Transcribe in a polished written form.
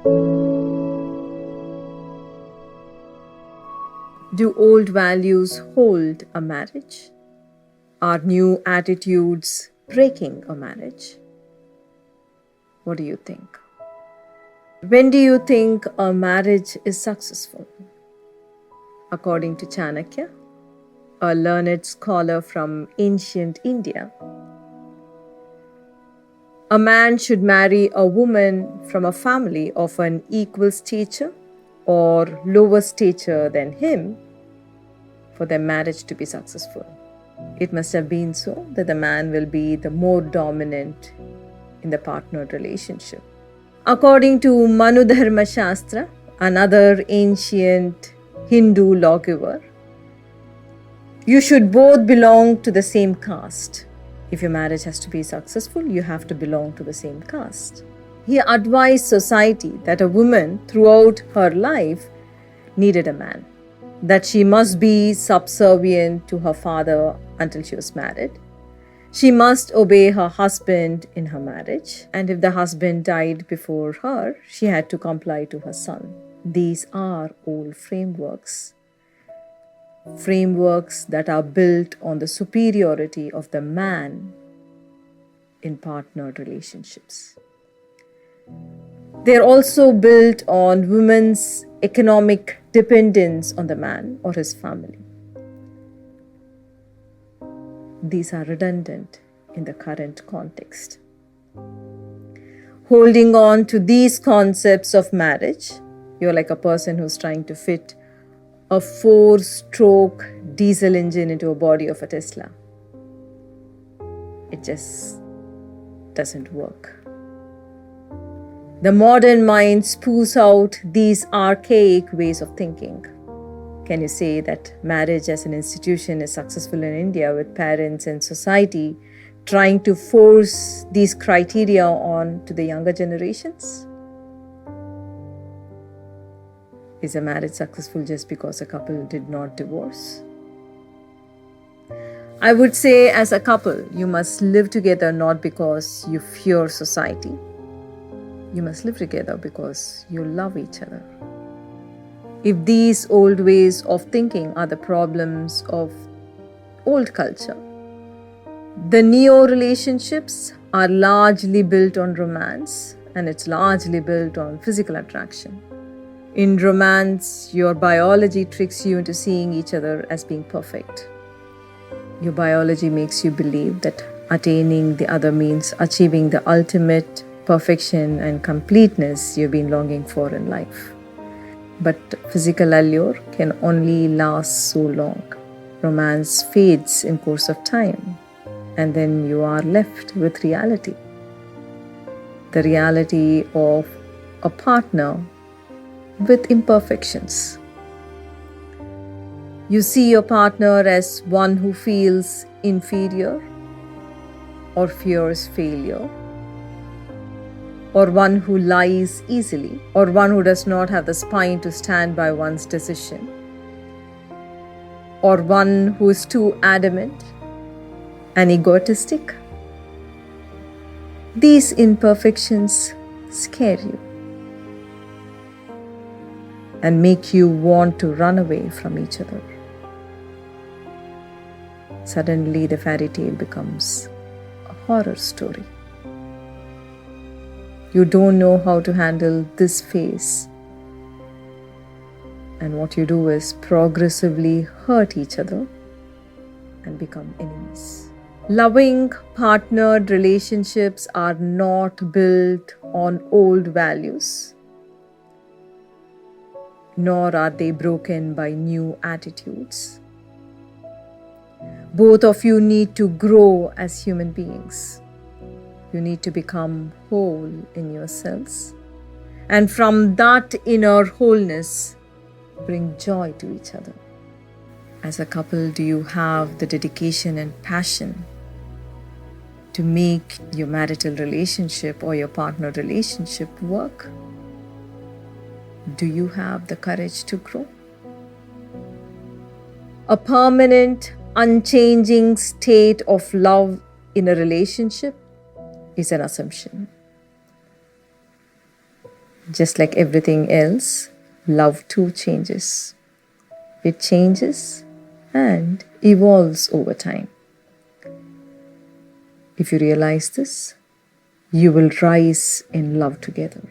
Do old values hold a marriage? Are new attitudes breaking a marriage? What do you think? When do you think a marriage is successful? According to Chanakya, a learned scholar from ancient India, a man should marry a woman from a family of an equal stature or lower stature than him for their marriage to be successful. It must have been so that the man will be the more dominant in the partnered relationship. According to Manudharma Shastra, another ancient Hindu lawgiver, you should both belong to the same caste. If your marriage has to be successful, you have to belong to the same caste. He advised society that a woman throughout her life needed a man, that she must be subservient to her father until she was married. She must obey her husband in her marriage, and if the husband died before her, she had to comply to her son. These are old frameworks that are built on the superiority of the man in partnered relationships. They are also built on women's economic dependence on the man or his family. These are redundant in the current context. Holding on to these concepts of marriage, you're like a person who's trying to fit a 4-stroke diesel engine into a body of a Tesla. It just doesn't work. The modern mind spews out these archaic ways of thinking. Can you say that marriage as an institution is successful in India with parents and society trying to force these criteria on to the younger generations? Is a marriage successful just because a couple did not divorce? I would say, as a couple, you must live together not because you fear society. You must live together because you love each other. If these old ways of thinking are the problems of old culture, the neo relationships are largely built on romance, and it's largely built on physical attraction. In romance, your biology tricks you into seeing each other as being perfect. Your biology makes you believe that attaining the other means achieving the ultimate perfection and completeness you've been longing for in life. But physical allure can only last so long. Romance fades in course of time, and then you are left with reality. The reality of a partner with imperfections. You see your partner as one who feels inferior or fears failure, or one who lies easily, or one who does not have the spine to stand by one's decision, or one who is too adamant and egotistic. These imperfections scare you and make you want to run away from each other. Suddenly, the fairy tale becomes a horror story. You don't know how to handle this phase, and what you do is progressively hurt each other and become enemies. Loving partnered relationships are not built on old values, nor are they broken by new attitudes. Both of you need to grow as human beings. You need to become whole in yourselves, and from that inner wholeness, bring joy to each other. As a couple, do you have the dedication and passion to make your marital relationship or your partner relationship work? Do you have the courage to grow? A permanent, unchanging state of love in a relationship is an assumption. Just like everything else, love too changes. It changes and evolves over time. If you realize this, you will rise in love together.